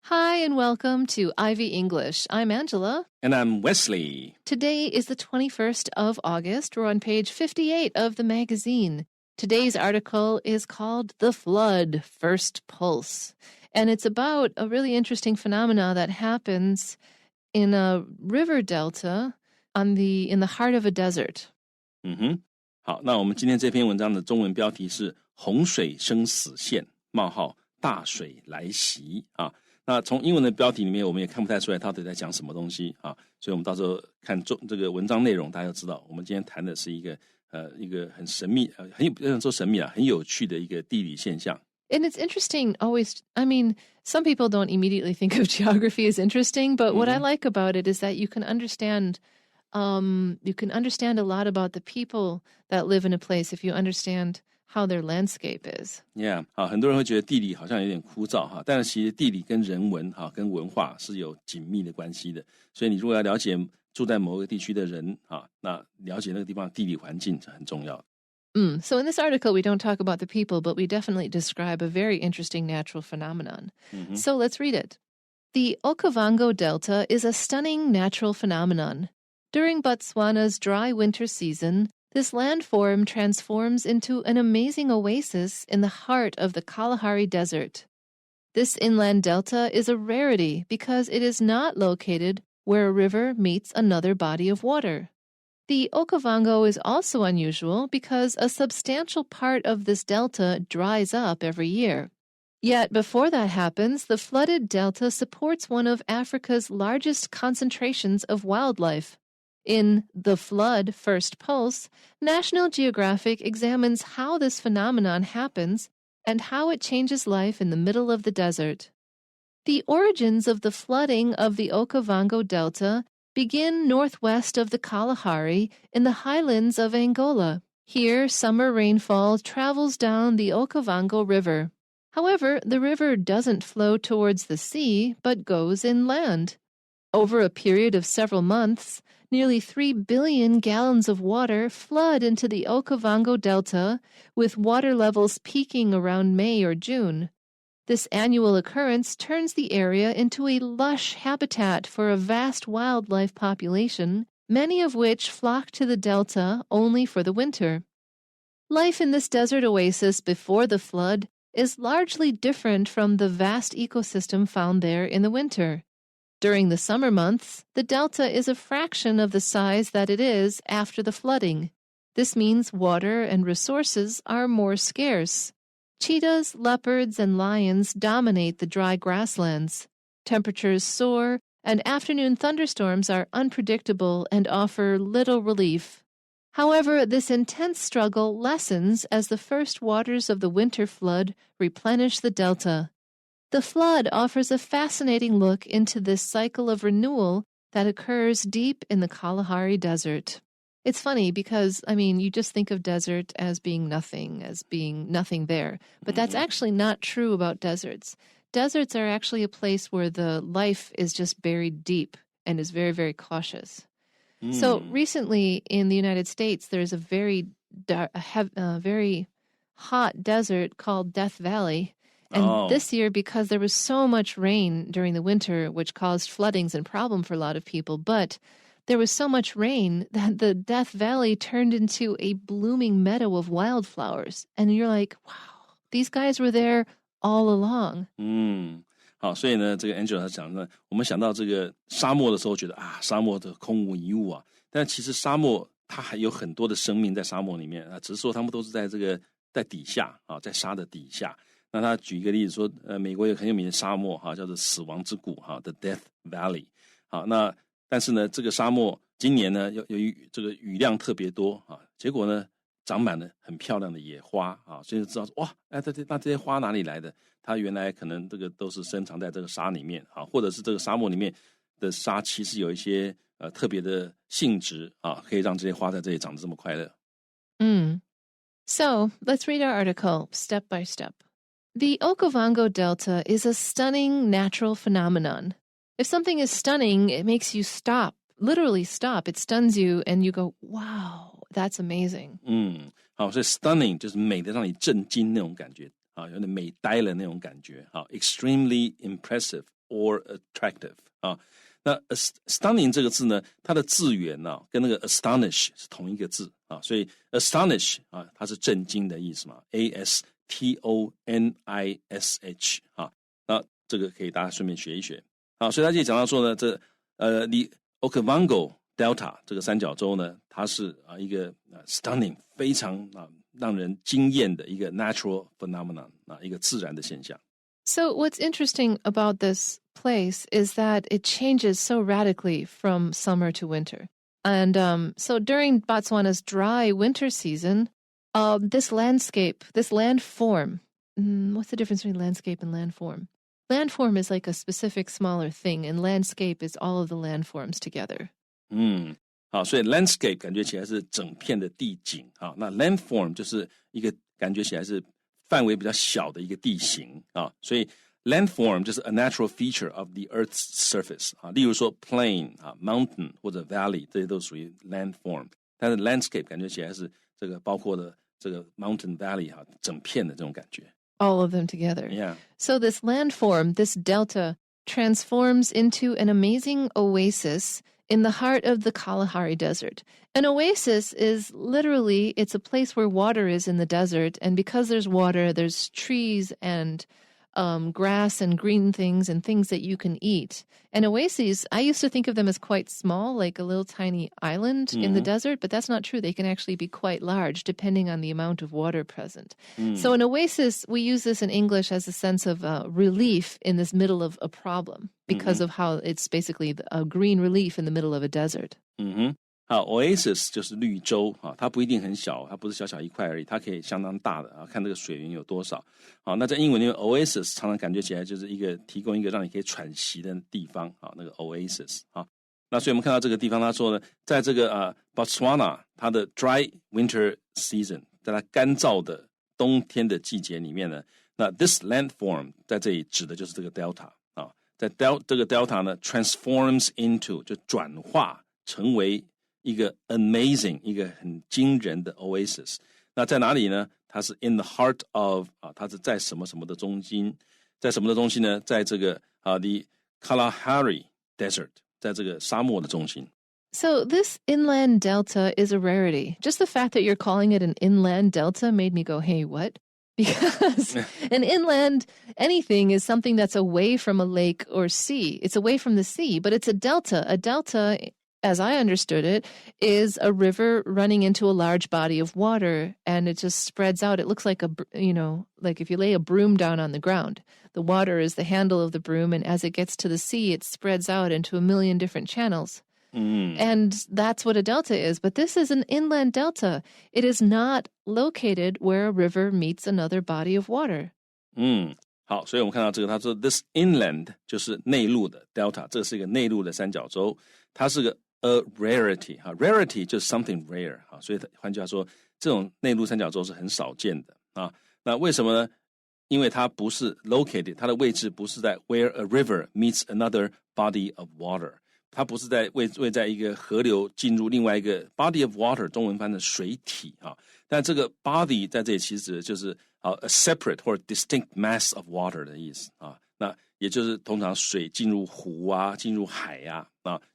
Hi and welcome to Ivy English. I'm Angela. And I'm Wesley. Today is the 21st of August. We're on page 58 of the magazine. Today's article is called The Flood, First Pulse. And it's about a really interesting phenomena that happens in a river delta in the heart of a desert. 好，那我们今天这篇文章的中文标题是洪水生死线：大水来袭啊。那从英文的标题里面，我们也看不太出来它到底在讲什么东西啊，所以我们到时候看这个文章内容，大家就知道，我们今天谈的是一个很神秘，不能说神秘啊，很有趣的一个地理现象。And it's interesting some people don't immediately think of geography as interesting, but what I like about it is that you can understand a lot about the people that live in a place if you understand how their landscape is. Yeah, 很多人会觉得地理好像有点枯燥哈，但是其实地理跟人文跟文化是有紧密的关系的。所以你如果要了解住在某个地区的人那了解那个地方的地理环境是很重要的。So in this article, we don't talk about the people, but we definitely describe a very interesting natural phenomenon. So let's read it. The Okavango Delta is a stunning natural phenomenon. During Botswana's dry winter season, this landform transforms into an amazing oasis in the heart of the Kalahari Desert. This inland delta is a rarity because it is not located where a river meets another body of water. The Okavango is also unusual because a substantial part of this delta dries up every year. Yet before that happens, the flooded delta supports one of Africa's largest concentrations of wildlife. In The Flood, First Pulse, National Geographic examines how this phenomenon happens and how it changes life in the middle of the desert. The origins of the flooding of the Okavango Delta begin northwest of the Kalahari in the highlands of Angola. Here, summer rainfall travels down the Okavango River. However, the river doesn't flow towards the sea, but goes inland. Over a period of several months, nearly 3 billion gallons of water flood into the Okavango Delta, with water levels peaking around May or June. This annual occurrence turns the area into a lush habitat for a vast wildlife population, many of which flock to the delta only for the winter. Life in this desert oasis before the flood is largely different from the vast ecosystem found there in the winter. During the summer months, the delta is a fraction of the size that it is after the flooding. This means water and resources are more scarce. Cheetahs, leopards, and lions dominate the dry grasslands. Temperatures soar, and afternoon thunderstorms are unpredictable and offer little relief. However, this intense struggle lessens as the first waters of the winter flood replenish the delta. The flood offers a fascinating look into this cycle of renewal that occurs deep in the Kalahari Desert. It's funny because, you just think of desert as being nothing there. But that's actually not true about deserts. Deserts are actually a place where the life is just buried deep and is very, very cautious. So recently in the United States, there's a very hot desert called Death Valley. And this year, because there was so much rain during the winter, which caused floodings and problem for a lot of people, but there was so much rain that the Death Valley turned into a blooming meadow of wildflowers. And you're like, wow, these guys were there all along. 好，所以呢，这个 Angela 讲呢，我们想到这个沙漠的时候，觉得沙漠的空无一物啊，但其实沙漠它还有很多的生命在沙漠里面只是说他们都是在底下在沙的底下。那他举一个例子说，美国有很有名的沙漠叫做死亡之谷The Death Valley。好，那但是呢，这个沙漠今年呢，由于这个雨量特别多结果呢，长满了很漂亮的野花所以就知道哇，那这些花哪里来的？它原来可能这个都是深藏在这个沙里面或者是这个沙漠里面的沙其实有一些特别的性质可以让这些花在这里长得这么快乐。So let's read our article step by step. The Okavango Delta is a stunning natural phenomenon. If something is stunning, it makes you stop, literally stop. It stuns you and you go, wow, that's amazing. 好，所以 stunning 就是美的让你震惊那种感觉有点美呆了那种感觉extremely impressive or attractive 啊。那 stunning 这个字呢，它的字源呢，跟那个 astonish 是同一个字啊，所以 astonish 啊，它是震惊的意思嘛 ，astonish 啊，那这个可以大家顺便学一学啊。所以他这里讲到说呢，这the Okavango Delta 这个三角洲呢，它是一个stunning 非常让人惊艳的一个 natural phenomenon 一个自然的现象。So what's interesting about this place is that it changes so radically from summer to winter. And so during Botswana's dry winter season, this landscape, this landform, what's the difference between landscape and landform? Landform is like a specific smaller thing, and landscape is all of the landforms together. 好，所以 landscape 感觉起来是整片的地景啊，那 landform 就是一个感觉起来是范围比较小的一个地形啊，所以 landform 就是 a natural feature of the Earth's surface 啊，例如说 plain 啊 mountain 或者 valley 这些都属于 landform， 但是 landscape 感觉起来是这个包括了这个 mountain valley 哈整片的这种感觉。All of them together. Yeah. So this landform, this delta, transforms into an amazing oasis in the heart of the Kalahari Desert. An oasis is literally, it's a place where water is in the desert, and because there's water, there's trees and grass and green things and things that you can eat. And oases, I used to think of them as quite small, like a little tiny island in the desert, but that's not true. They can actually be quite large depending on the amount of water present. So an oasis, we use this in English as a sense of relief in this middle of a problem because of how it's basically a green relief in the middle of a desert. 好 ，oasis 就是绿洲啊，它不一定很小，它不是小小一块而已，它可以相当大的啊，看这个水源有多少。好，那在英文里面 oasis 常常感觉起来就是一个提供一个让你可以喘息的地方啊，那个 oasis 啊。那所以我们看到这个地方，他说呢，在这个Botswana 它的 dry winter season， 在它干燥的冬天的季节里面呢，那 this landform 在这里指的就是这个 delta 啊，在这个 delta 呢 transforms into 就转化成为一个 amazing 一个很惊人的 oasis， 那在哪里呢？它是 in the heart of 它是在什么什么的中心，在什么的中心呢？在这个the Kalahari Desert， 在这个沙漠的中心。So this inland delta is a rarity. Just the fact that you're calling it an inland delta made me go, hey, what? Because an inland anything is something that's away from a lake or sea. It's away from the sea, but it's a delta. A delta, as I understood it, is a river running into a large body of water, and it just spreads out. It looks like like if you lay a broom down on the ground, the water is the handle of the broom, and as it gets to the sea, it spreads out into a million different channels. And that's what a delta is. But this is an inland delta. It is not located where a river meets another body of water. 好，所以我们看到这个，他说 this inland 就是内陆的 delta， 这是一个内陆的三角洲，它是个 a rarity 哈 ，rarity 就是 something rare 哈，所以换句话说，这种内陆三角洲是很少见的啊。那为什么呢？因为它不是 located， 它的位置不是在 where a river meets another body of water， 它不是在位在一个河流进入另外一个 body of water， 中文翻成水体啊。但这个 body 在这里其实就是a separate 或者 distinct mass of water 的意思啊。那也就是通常水进入湖啊，进入海啊，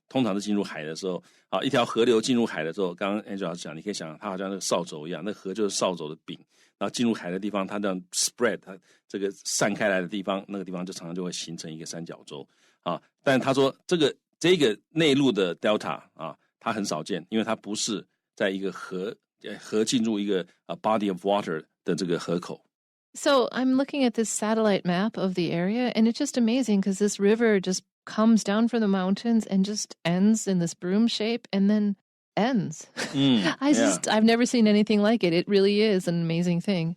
通常是进入海的时候，一条河流进入海的时候，刚刚 Angel 老师讲，你可以想它好像那个扫帚一样，那河就是扫帚的柄，然后进入海的地方，它这样 spread， 它这个散开来的地方，那个地方就常常就会形成一个三角洲啊。但他说这个内陆的 delta 啊，它很少见，因为它不是在一个河进入一个body of water 的这个河口。So I'm looking at this satellite map of the area, and it's just amazing because this river just comes down from the mountains and just ends in this broom shape and then ends. I've never seen anything like it. It really is an amazing thing.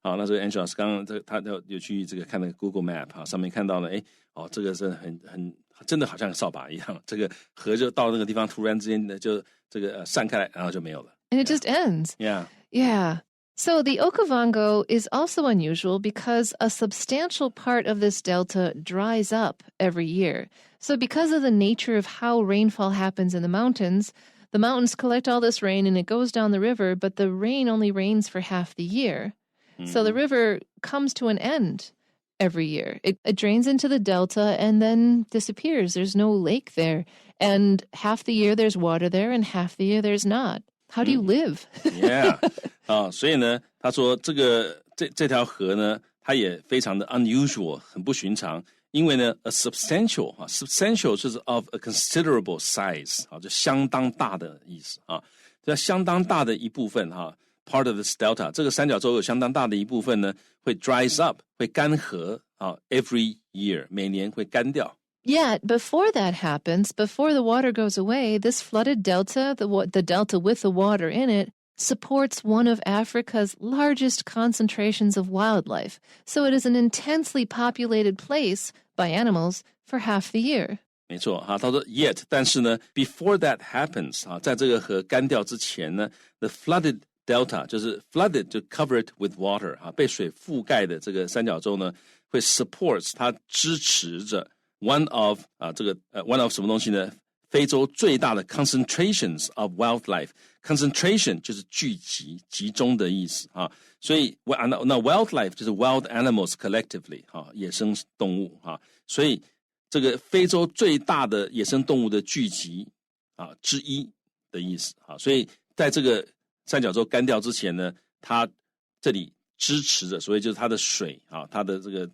好，那这个 Angel 老师刚刚他有去这个看那个 Google Map 上面看到了，这个是很真的好像扫把一样，这个河就到那个地方，突然之间就这个散开来，然后就没有了。And it just ends. Yeah. So the Okavango is also unusual because a substantial part of this delta dries up every year. So because of the nature of how rainfall happens in the mountains collect all this rain and it goes down the river, but the rain only rains for half the year. So the river comes to an end every year. It drains into the delta and then disappears. There's no lake there. And half the year there's water there and half the year there's not. How do you live? Yeah. 所以呢，他说这条河呢，它也非常的 unusual， 很不寻常。因为呢 ，a substantial 就是 of a considerable size， 就相当大的意思啊。这相当大的一部分part of this delta， 这个三角洲有相当大的一部分呢，会 dries up， 会干涸every year， 每年会干掉。Yet, before that happens, before the water goes away, this flooded delta, the delta with the water in it, supports one of Africa's largest concentrations of wildlife. So it is an intensely populated place by animals for half the year. 没错他说 yet 但是呢 before that happens 在这个河干掉之前呢 the flooded delta 就是 flooded 就 covered with water 被水覆盖的这个三角洲呢会 supports 它支持着 one of one of 什么东西呢非洲最大的 concentrations of wildlife concentration 就是聚集集中的意思所以那 wildlife 就是 wild animals collectively 野生动物所以这个非洲最大的野生动物的聚集之一的意思所以在这个三角洲干掉之前呢它这里支持着所以就是它的水它的这个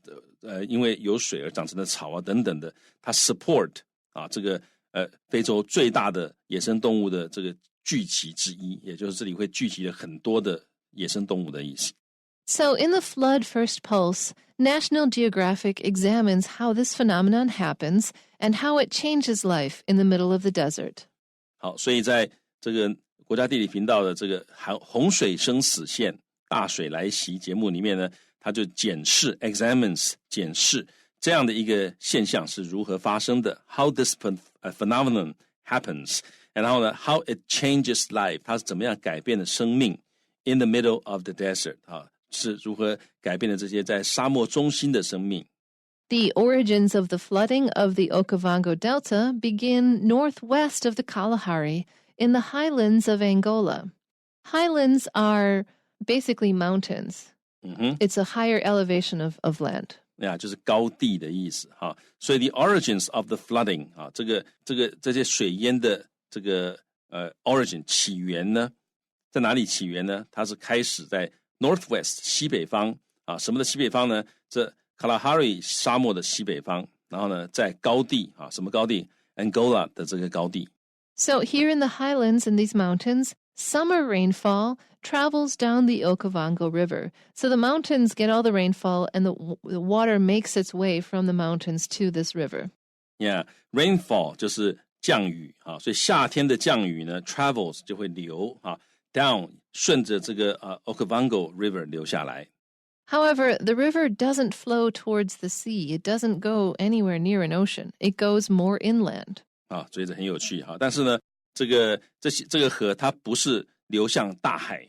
因为有水而长成的草等等的它 support 这个非洲最大的野生动物的这个聚集之一也就是这里会聚集了很多的野生动物的意思So in the Flood First Pulse, National Geographic examines how this phenomenon happens and how it changes life in the middle of the desert. 好，所以在这个国家地理频道的这个洪水生死线大水来袭节目里面呢，他就examines 检视这样的一个现象是如何发生的 how this phenomenon happens 然后呢 how it changes life 它是怎么样改变的生命 in the middle of the desert 是如何改变了这些在沙漠中心的生命 The origins of the flooding of the Okavango Delta begin northwest of the Kalahari in the highlands of Angola. Highlands are basically mountains. It's a higher elevation of land. 就是高地的意思所以 the origins of the flooding 这些水淹的这个origin 起源呢在哪里起源呢它是开始在 Northwest 西北方什么的西北方呢这 Kalahari 沙漠的西北方然后呢在高地什么高地 Angola 的这个高地 So here in the highlands in these mountains, summer rainfall travels down the Okavango River. So the mountains get all the rainfall and the water makes its way from the mountains to this river. Yeah, rainfall 就是降雨所以夏天的降雨呢 travels 就会流down 顺着这个Okavango River 流下来 However, the river doesn't flow towards the sea. It doesn't go anywhere near an ocean. It goes more inland. 所以这很有趣但是呢这个河它不是流向大海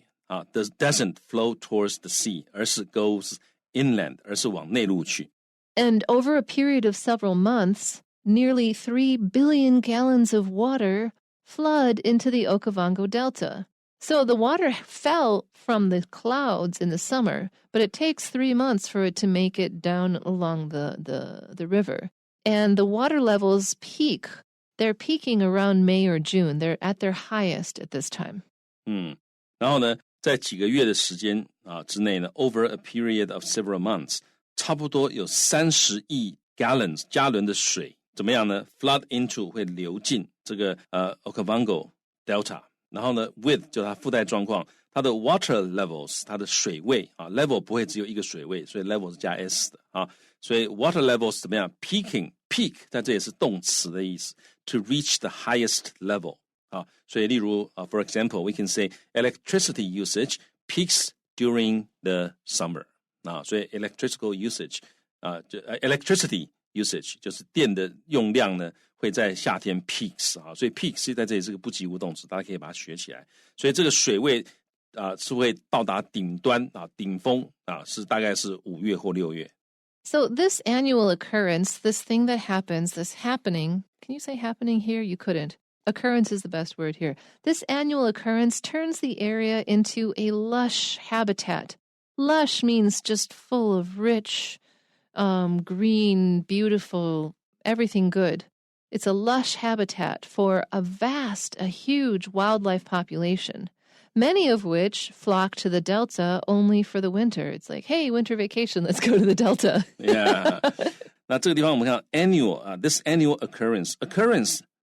doesn't flow towards the sea 而是 goes inland 而是往内陆去 And over a period of several months, nearly 3 billion gallons of water flood into the Okavango Delta. So the water fell from the clouds in the summer, but it takes 3 months for it to make it down along the river. And the water levels peak. They're peaking around May or June. They're at their highest at this time. 然后呢在几个月的时间之内呢 over a period of several months 差不多有30亿 gallons 加仑的水怎么样呢 flood into 会流进这个Okavango Delta 然后呢 with 就它附带状况它的 water levels 它的水位level 不会只有一个水位所以 level 是加 s 的所以 water levels 怎么样 peak 在这也是动词的意思 to reach the highest level所以例如for example we can say electricity usage peaks during the summer 所以 electrical usage electricity usage 就是电的用量呢会在夏天 peaks 所以 peaks 在这里是个不及物动词大家可以把它学起来所以这个水位是会到达顶端顶峰是大概是5月或6月 So this annual occurrence, this thing that happens, this happening, can you say happening here? You couldn't. Occurrence is the best word here. This annual occurrence turns the area into a lush habitat. Lush means just full of rich green, beautiful, everything good. It's a lush habitat for a huge wildlife population, many of which flock to the Delta only for the winter. It's like, hey, winter vacation, let's go to the Delta. Yeah. 那这个地方我们看 annual this annual occurrence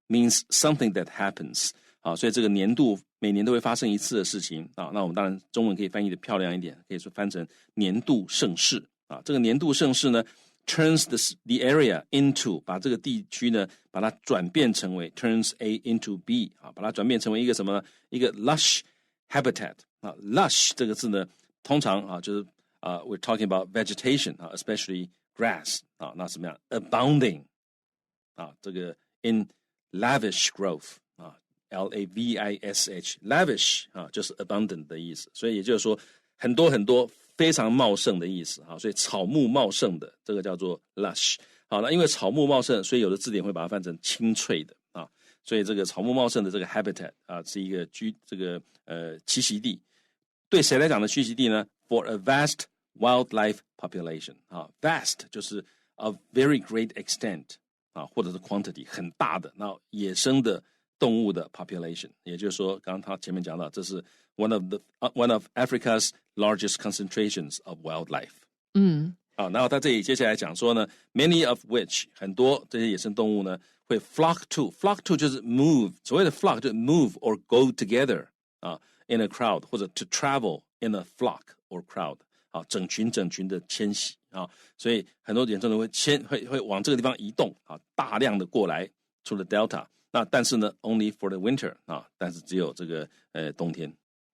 means something that happens 所以这个每年都会发生一次的事情那我们当然中文可以翻译的漂亮一点，可以说翻成年度盛事这个年度盛事呢 turns the area into 把这个地区呢把它转变成为 turns A into B 把它转变成为一个什么呢？一个 lush habitat lush 这个字呢通常就是we're talking about vegetation especially grass 那怎么样 abounding 这个 in lavish growth lavish lavish 就是 abundant 的意思，所以也就是说很多很多非常茂盛的意思所以草木茂盛的这个叫做 lush 那因为草木茂盛，所以有的字典会把它翻成青翠的所以这个草木茂盛的这个 habitat 是一个栖息地。对谁来讲的栖息地呢？ For a vast wildlife population vast 就是 a very great extent或者是 quantity 很大的野生的动物的 population， 也就是说刚刚他前面讲到这是 one of Africa's largest concentrations of wildlife 然后他这里接下来讲说呢 many of which 很多这些野生动物呢会 flock to 就是 move， 所谓的 flock 就是 move or go together in a crowd 或者 to travel in a flock or crowd整群的迁徙所以很多野生动物会往这个地方移动大量的过来出了 Delta， 但是呢 only for the winter 但是只有这个冬天。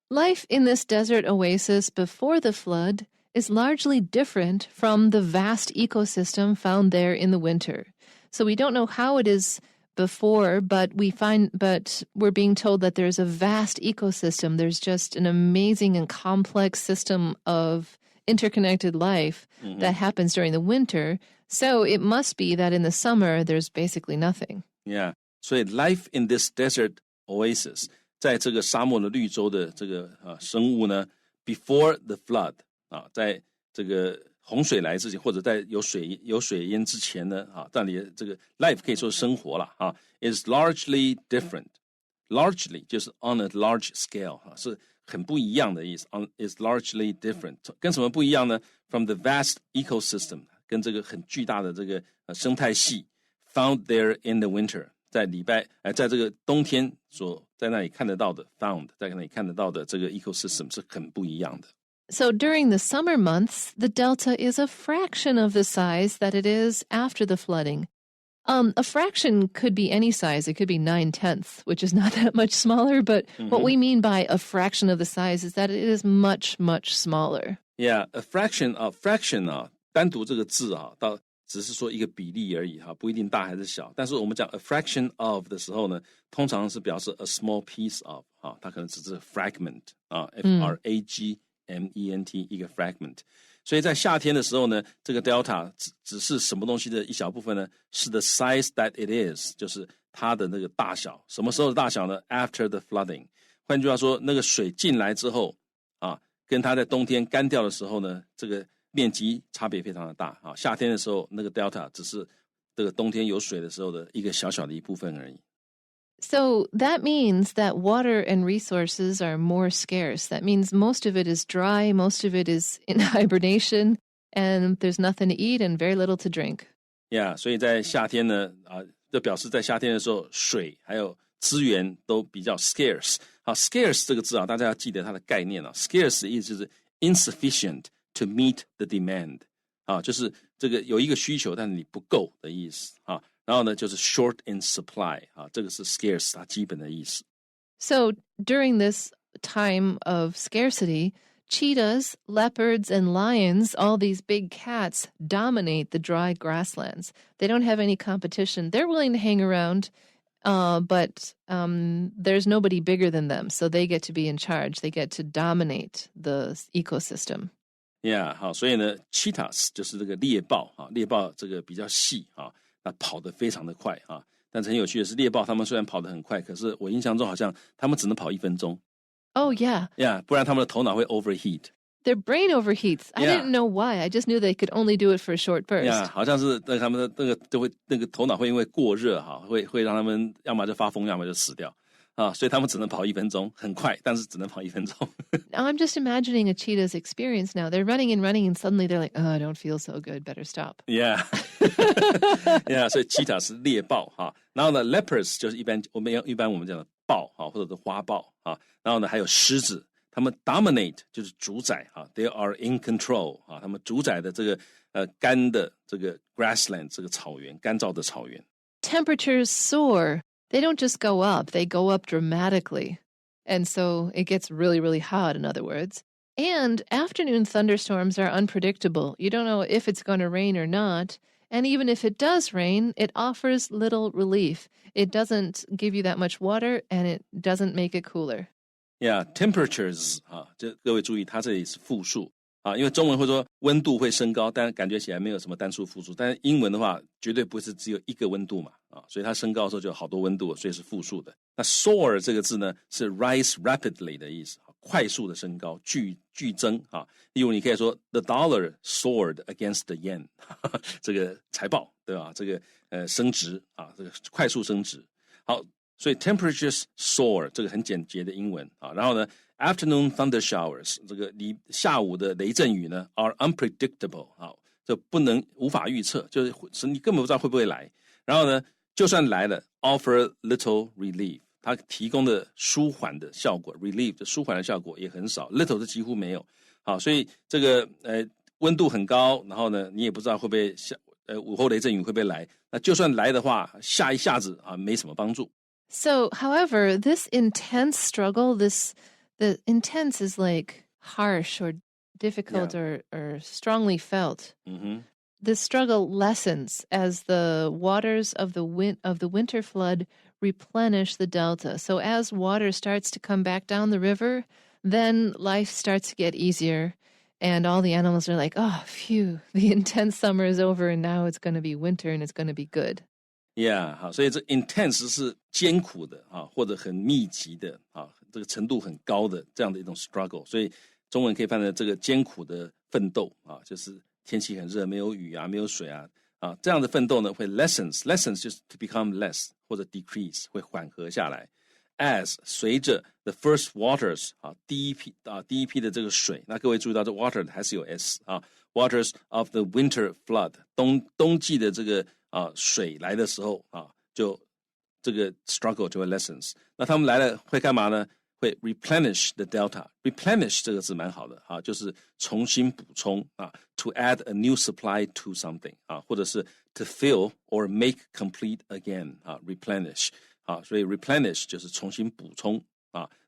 Life in this desert oasis before the flood is largely different from the vast ecosystem found there in the winter. So we don't know how it is before, but we're being told that there's a vast ecosystem. There's just an amazing and complex system of interconnected life that happens during the winter. So it must be that in the summer, there's basically nothing. Yeah. 所以 life in this desert oasis 在这个沙漠的绿洲的这个生物呢 before the flood 在这个洪水来之前或者在有水淹之前呢这里的这个 life 可以说生活啦is largely different largely 就是 on a large scale 是很不一样的意思 is largely different 跟什么不一样呢 from the vast ecosystem 跟这个很巨大的这个生态系 found there in the winter 在这个冬天在那里看得到的 found 在那里看得到的这个 ecosystem 是很不一样的。So during the summer months, the delta is a fraction of the size that it is after the flooding. A fraction could be any size. It could be 9/10, which is not that much smaller, but what we mean by a fraction of the size is that it is much, much smaller. Yeah, a fraction 单独这个字到只是说一个比例而已不一定大还是小。但是我们讲 a fraction of 的时候呢，通常是表示 a small piece of 它可能只是 fragment fragment 一个 fragment。所以在夏天的时候呢，这个 delta 只是什么东西的一小部分呢？是 the size that it is， 就是它的那个大小。什么时候的大小呢 ？After the flooding。换句话说，那个水进来之后跟它在冬天干掉的时候呢，这个面积差别非常的大夏天的时候，那个 delta 只是这个冬天有水的时候的一个小小的一部分而已。So that means that water and resources are more scarce. That means most of it is dry, most of it is in hibernation, and there's nothing to eat and very little to drink. Yeah, 所以在夏天呢就表示在夏天的时候，水还有资源都比较 scarce。scarce 这个字大家要记得它的概念scarce 的意思就是 insufficient to meet the demand 就是这个有一个需求，但是你不够的意思然后呢就是 short in supply 这个是 scarce 它基本的意思。 So during this time of scarcity, cheetahs, leopards, and lions, all these big cats, dominate the dry grasslands. They don't have any competition. They're willing to hang around, but there's nobody bigger than them, so they get to be in charge. They get to dominate the ecosystem. Yeah, 好，所以呢 cheetahs 就是这个猎豹猎豹这个比较细那跑得非常的快但是很有趣的是，猎豹他们虽然跑得很快，可是我印象中好像他们只能跑1分钟。Oh, yeah. Yeah, 不然他们的头脑会 overheat. Their brain overheats. I didn't know why. I just knew they could only do it for a short burst. Yeah, 好像是他们的那个头脑会因为过热会让他们要么就发疯，要么就死掉所以他们只能跑1分钟，很快，但是只能跑1分钟。Now I'm just imagining a cheetah's experience now. They're running and suddenly they're like, oh, I don't feel so good. Better stop. Yeah, yeah. 所以 cheetah 是猎豹然后呢 leopards 就是一般我们讲的豹或者是花豹然后呢还有狮子。他们 dominate 就是主宰they are in control 他们主宰的这个干的这个 grassland 这个草原，干燥的草原。Temperatures soar. They don't just go up, they go up dramatically. And so it gets really, really hot, in other words. And afternoon thunderstorms are unpredictable. You don't know if it's going to rain or not. And even if it does rain, it offers little relief. It doesn't give you that much water, and it doesn't make it cooler.Yeah, temperatures 这各位注意，它这里是复数因为中文会说温度会升高，但感觉起来没有什么单数复数，但是英文的话绝对不是只有一个温度嘛所以它升高的时候就有好多温度，所以是复数的。那 soar 这个字呢是 rise rapidly 的意思快速的升高，剧增例如你可以说 the dollar soared against the yen 这个财报对吧？这个升值这个快速升值。好，所以 temperatures soar 这个很简洁的英文然后呢 afternoon thunder showers 这个下午的雷阵雨呢 are unpredictable 就无法预测，就是你根本不知道会不会来。然后呢就算来了 offer little relief 它提供的舒缓的效果 relief 的舒缓的效果也很少 little 是几乎没有所以这个温度很高，然后呢你也不知道会不会午后雷阵雨会不会来，那就算来的话下一下子没什么帮助。So, however, this intense struggle, the intense is like harsh or difficult or strongly felt. Mm-hmm. The struggle lessens as the waters of the winter flood replenish the delta. So as water starts to come back down the river, then life starts to get easier. And all the animals are like, oh, phew, the intense summer is over and now it's going to be winter and it's going to be good.Yeah, 好，所以这 intense 是艰苦的或者很密集的这个程度很高的这样的一种 struggle， 所以中文可以翻成这个艰苦的奋斗就是天气很热，没有雨没有水这样的奋斗呢会 lessens 就是 to become less 或者 decrease 会缓和下来。As 随着 the first waters 第一批的这个水，那各位注意到这 water 还是有 s waters of the winter flood 冬季的这个水来的时候就这个 struggle 就会 lessons。 那他们来了会干嘛呢？会 replenish the delta。 replenish 这个字蛮好的就是重新补充to add a new supply to something 或者是 to fill or make complete again replenish所以 replenish 就是重新补充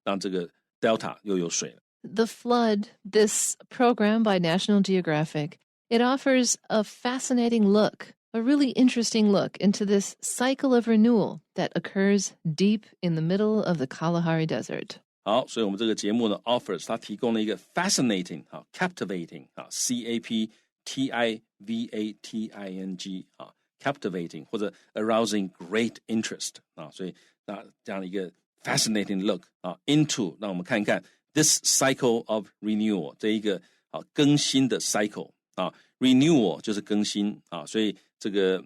让这个 delta 又有水了。 The Flood, this program by National Geographic, it offers a fascinating look.A really interesting look into this cycle of renewal that occurs deep in the middle of the Kalahari Desert. 好，所以我们这个节目呢 offers 它提供了一个 fascinating captivating captivating captivating 或者 arousing great interest 所以这样一个 fascinating look into 让我们看一看 this cycle of renewal 这一个更新的 cycle renewal 就是更新所以这个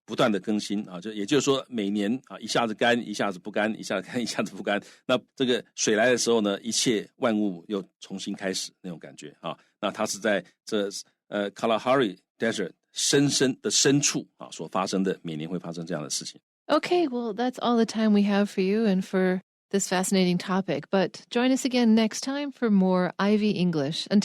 不断的更新就也就是说每年一下子干一下子不干一下子干一下子不干，那这个水来的时候呢一切万物又重新开始那种感觉那它是在这Kalahari Desert 深处所发生的，每年会发生这样的事情。 Okay, well that's all the time we have for you and for this fascinating topic, but join us again next time for more Ivy English. Until